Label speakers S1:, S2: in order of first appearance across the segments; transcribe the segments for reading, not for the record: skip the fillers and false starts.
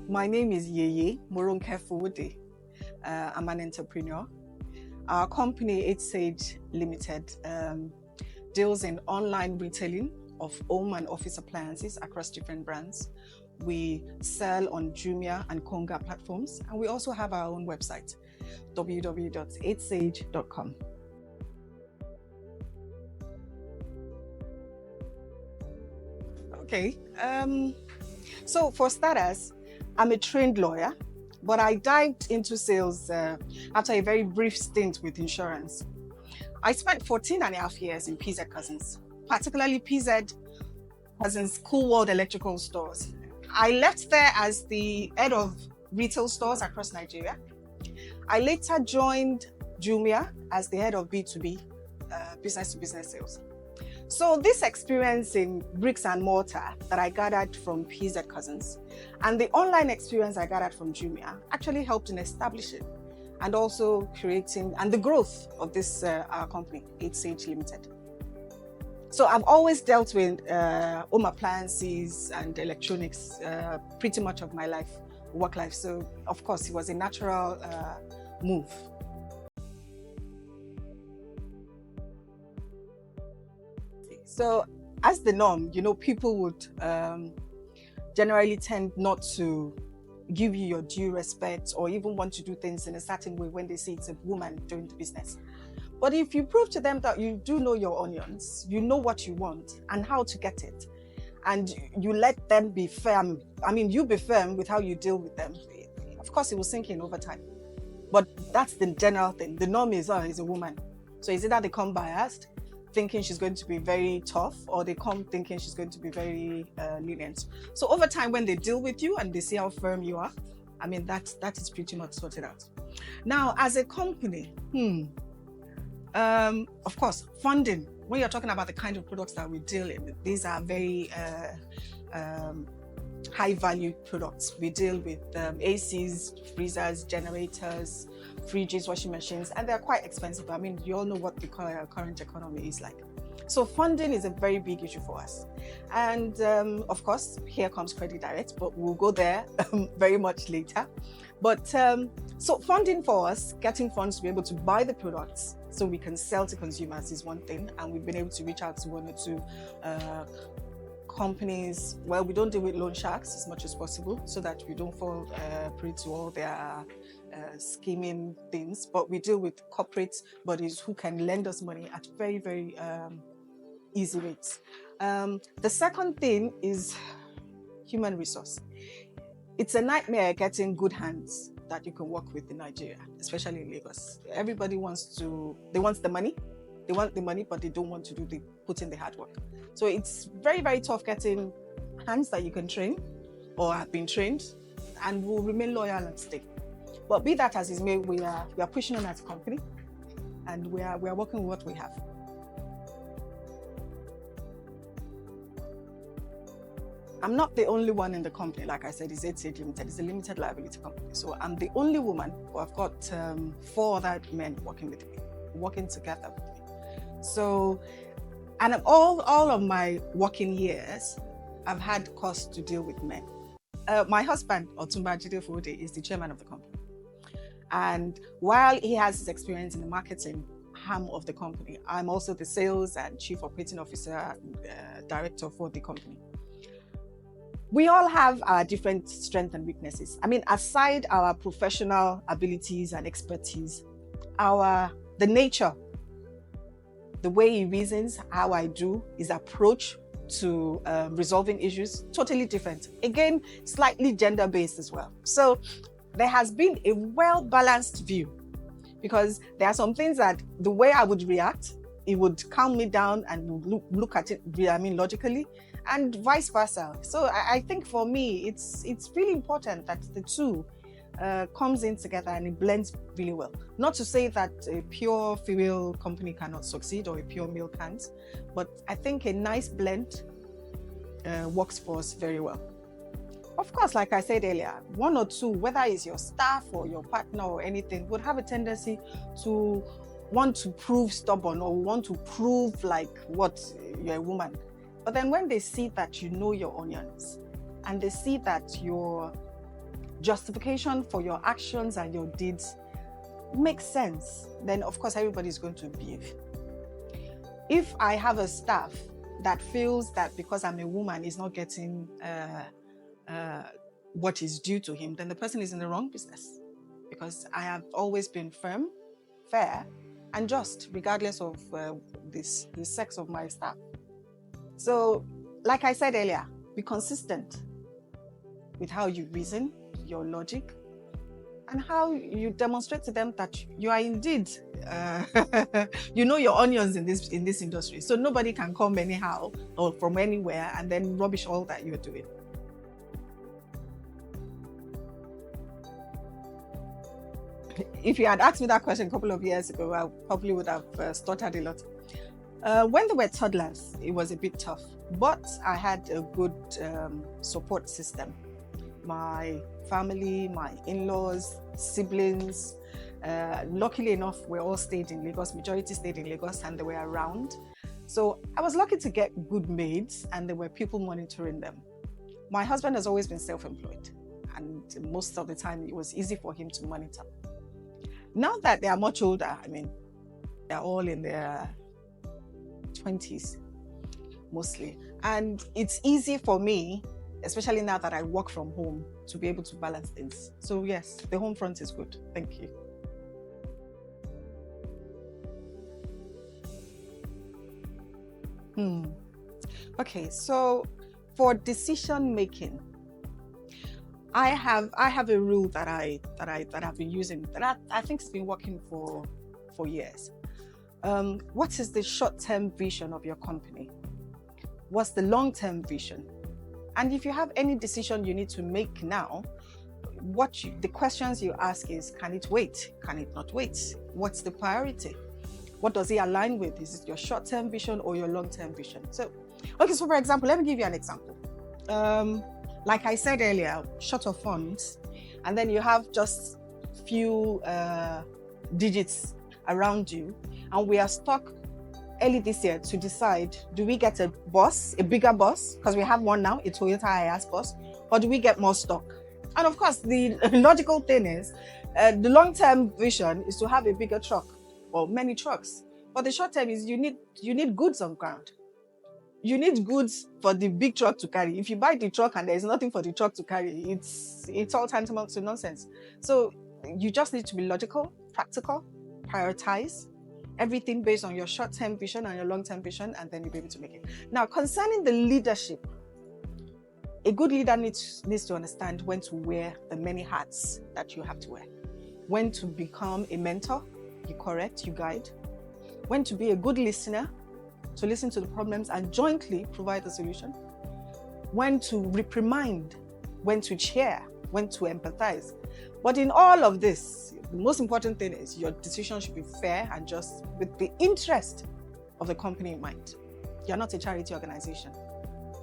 S1: My name is Moronke Fowode. I'm an entrepreneur. Our company, 8 Sage Limited, deals in online retailing of home and office appliances across different brands. We sell on Jumia and Konga platforms, and we also have our own website, www.8sage.com. Okay, so for starters, I'm a trained lawyer, but I dived into sales after a very brief stint with insurance. I spent 14 and a half years in PZ Cousins, particularly PZ Cousins Cool World Electrical Stores. I left there as the head of retail stores across Nigeria. I later joined Jumia as the head of B2B, business-to-business sales. So this experience in bricks and mortar that I gathered from PZ Cousins and the online experience I gathered from Jumia actually helped in establishing and also creating and the growth of this our company, 8 Sage Limited. So I've always dealt with home appliances and electronics pretty much of my work life. So of course it was a natural move. So as the norm, people would generally tend not to give you your due respect or even want to do things in a certain way when they see it's a woman doing the business. But if you prove to them that you do know your onions, you know what you want and how to get it, and you let them be firm, you be firm with how you deal with them, of course it will sink in over time. But that's the general thing. The norm is a woman. So is it that they come biased, thinking she's going to be very tough, or they come thinking she's going to be very lenient. So over time, when they deal with you and they see how firm you are, that is pretty much sorted out. Now, as a company, of course, funding. When you're talking about the kind of products that we deal in, these are very high value products. We deal with ACs, freezers, generators, fridges, washing machines, and they're quite expensive. You all know what the current economy is like. So funding is a very big issue for us. And of course, here comes Credit Direct, but we'll go there very much later. But so funding for us, getting funds to be able to buy the products so we can sell to consumers is one thing. And we've been able to reach out to one or two companies. Well, we don't deal with loan sharks as much as possible so that we don't fall prey to all their scheming things, but we deal with corporate bodies who can lend us money at very, very easy rates. The second thing is human resource. It's a nightmare getting good hands that you can work with in Nigeria, especially in Lagos. Everybody wants the money. They want the money, but they don't want to put in the hard work. So it's very, very tough getting hands that you can train or have been trained and will remain loyal and stay. But be that as it may, we are pushing on as a company, and we are working with what we have. I'm not the only one in the company. Like I said, it's 8 Sage Limited. It's a limited liability company. So I'm the only woman, but I've got 4 other men working with me, working together with me. So, and all of my working years, I've had cause to deal with men. My husband, Otumba Jide Fowode, is the chairman of the company. And while he has his experience in the marketing arm of the company, I'm also the sales and chief operating officer, director for the company. We all have our different strengths and weaknesses. Aside our professional abilities and expertise, the nature, the way he reasons, how I do, his approach to resolving issues, totally different. Again, slightly gender-based as well. So there has been a well-balanced view, because there are some things that the way I would react, it would calm me down and look at it, logically, and vice versa. So I think for me, it's really important that the two comes in together and it blends really well. Not to say that a pure female company cannot succeed or a pure male can't, but I think a nice blend works for us very well. Of course, like I said earlier, one or two, whether it's your staff or your partner or anything, would have a tendency to want to prove stubborn or want to prove like what you're a woman. But then when they see that you know your onions and they see that you're justification for your actions and your deeds makes sense, then of course everybody is going to behave. If I have a staff that feels that because I'm a woman is not getting what is due to him, then the person is in the wrong business. Because I have always been firm, fair, and just, regardless of the sex of my staff. So, like I said earlier, be consistent with how you reason, your logic, and how you demonstrate to them that you are indeed, you know your onions in this industry. So nobody can come anyhow or from anywhere and then rubbish all that you're doing. If you had asked me that question a couple of years ago, I probably would have stuttered a lot. When they were toddlers, it was a bit tough, but I had a good support system. My family, my in-laws, siblings, luckily enough, we all stayed in Lagos, majority stayed in Lagos, and they were around. So I was lucky to get good maids, and there were people monitoring them. My husband has always been self-employed, and most of the time it was easy for him to monitor. Now that they are much older, I mean, they're all in their 20s, mostly. And it's easy for me, especially now that I work from home, to be able to balance things. So yes, the home front is good. Thank you. Okay, so for decision making, I have a rule that I've been using that I think has been working for years. What is the short-term vision of your company? What's the long-term vision? And if you have any decision you need to make now, the questions you ask is, can it wait? Can it not wait? What's the priority? What does it align with? Is it your short-term vision or your long-term vision? So, okay, so for example, let me give you an example. Like I said earlier, short of funds, and then you have just few digits around you, and we are stuck early this year to decide, do we get a bus, a bigger bus, because we have one now, a Toyota Hiace bus, or do we get more stock? And of course, the logical thing is, the long-term vision is to have a bigger truck, or many trucks. But the short-term is you need goods on ground. You need goods for the big truck to carry. If you buy the truck and there's nothing for the truck to carry, it's all tantamount to nonsense. So you just need to be logical, practical, prioritize everything based on your short-term vision and your long-term vision, and then you'll be able to make it. Now, concerning the leadership, a good leader needs to understand when to wear the many hats that you have to wear. When to become a mentor, you correct, you guide. When to be a good listener, to listen to the problems and jointly provide the solution. When to reprimand, when to cheer, when to empathize. But in all of this, the most important thing is your decision should be fair and just with the interest of the company in mind. You're not a charity organization.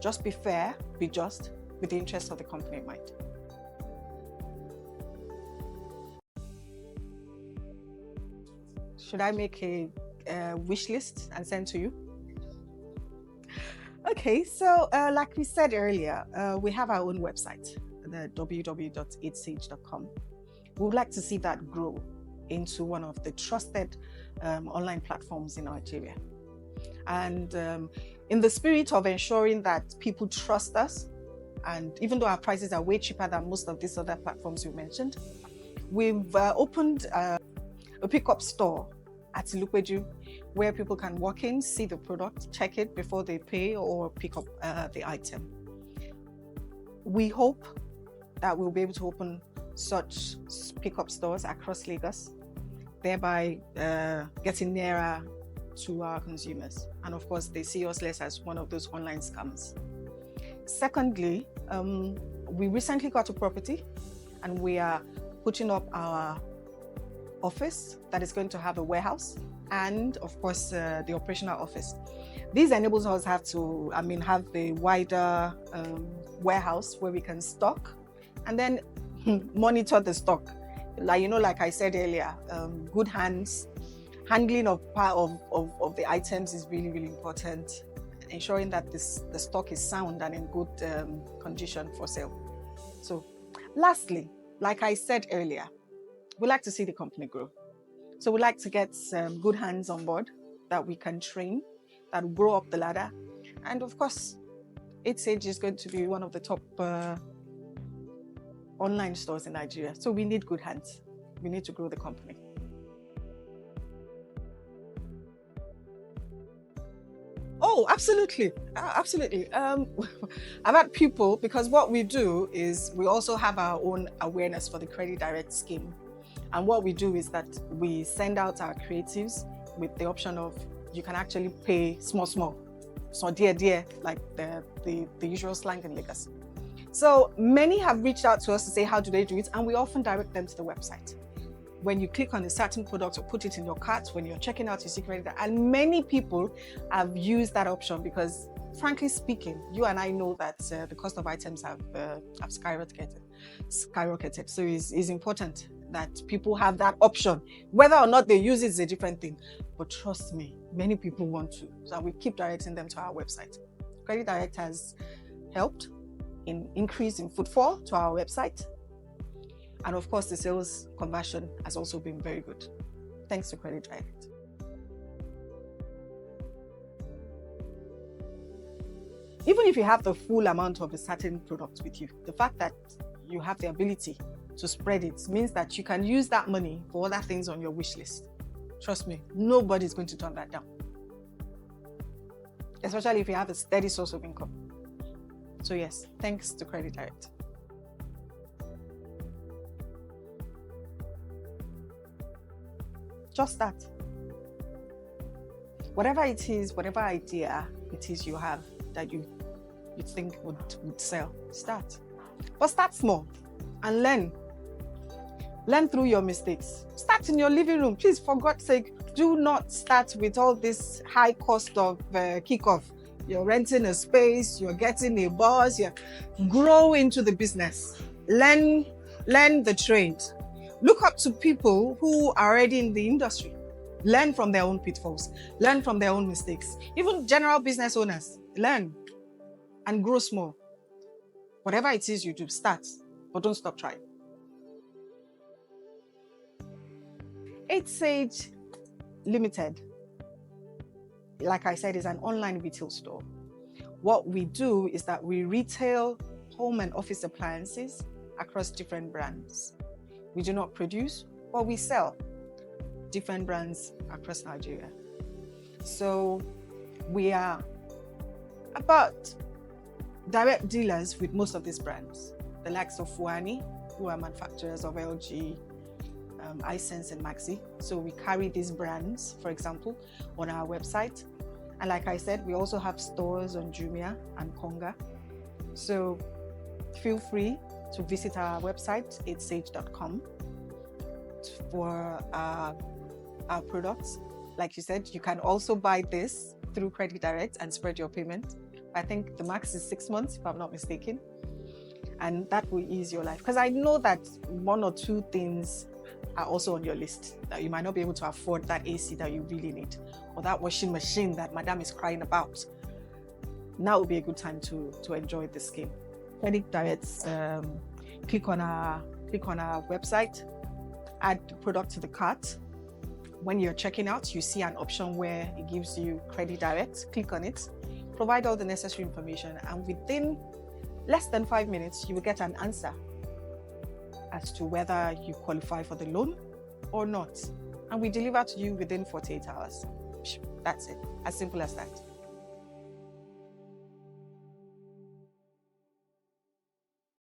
S1: Just be fair, be just, with the interest of the company in mind. Should I make a wish list and send to you? Okay, so like we said earlier, we have our own website, the www.8sage.com. We would like to see that grow into one of the trusted online platforms in Nigeria. And in the spirit of ensuring that people trust us, and even though our prices are way cheaper than most of these other platforms you mentioned, we've opened a pickup store at Ilukweju, where people can walk in, see the product, check it before they pay or pick up the item. We hope that we'll be able to open such pickup stores across Lagos, thereby getting nearer to our consumers. And of course, they see us less as one of those online scams. Secondly, we recently got a property and we are putting up our office that is going to have a warehouse and of course the operational office. This enables us have a wider warehouse where we can stock and then monitor the stock. Like I said earlier, good handling of the items is really, really important. Ensuring that the stock is sound and in good condition for sale. So lastly, like I said earlier, we like to see the company grow. So we like to get some good hands on board that we can train, that will grow up the ladder. And of course, 8Sage is going to be one of the top online stores in Nigeria. So we need good hands. We need to grow the company. Oh, absolutely. Absolutely. I've had people, because what we do is we also have our own awareness for the Credit Direct scheme. And what we do is that we send out our creatives with the option of you can actually pay small. So dear, like the usual slang in Lagos. So many have reached out to us to say, how do they do it? And we often direct them to the website. When you click on a certain product or put it in your cart, when you're checking out your secret, and many people have used that option because, frankly speaking, you and I know that the cost of items have skyrocketed. So it's important that people have that option. Whether or not they use it is a different thing. But trust me, many people want to. So we keep directing them to our website. Credit Direct has helped in increase in footfall to our website. And of course, the sales conversion has also been very good, thanks to Credit Direct. Even if you have the full amount of a certain product with you, the fact that you have the ability to spread it means that you can use that money for other things on your wish list. Trust me, nobody's going to turn that down. Especially if you have a steady source of income. So yes, thanks to Credit Direct. Just that. Whatever it is, whatever idea it is you have that you think would sell, start. But start small and learn. Learn through your mistakes. Start in your living room. Please, for God's sake, do not start with all this high cost of kickoff. You're renting a space, you're getting a boss, you grow into the business. Learn the trade. Look up to people who are already in the industry. Learn from their own pitfalls. Learn from their own mistakes. Even general business owners, learn and grow small. Whatever it is you do, start, but don't stop trying. 8Sage Limited, like I said, is an online retail store. What we do is that we retail home and office appliances across different brands. We do not produce, but we sell different brands across Nigeria. So we are about direct dealers with most of these brands, the likes of Fowode, who are manufacturers of LG, iSense and Maxi. So we carry these brands, for example, on our website. And like I said, we also have stores on Jumia and Konga. So feel free to visit our website, 8sage.com, for our products. Like you said, you can also buy this through Credit Direct and spread your payment. I think the max is 6 months, if I'm not mistaken. And that will ease your life. Because I know that one or two things are also on your list, that you might not be able to afford that AC that you really need, or that washing machine that madam is crying about. Now would be a good time to enjoy this scheme. Credit Direct, click on our website, add the product to the cart. When you're checking out, you see an option where it gives you Credit Direct. Click on it, provide all the necessary information, and within less than 5 minutes, you will get an answer as to whether you qualify for the loan or not. And we deliver to you within 48 hours. That's it. As simple as that.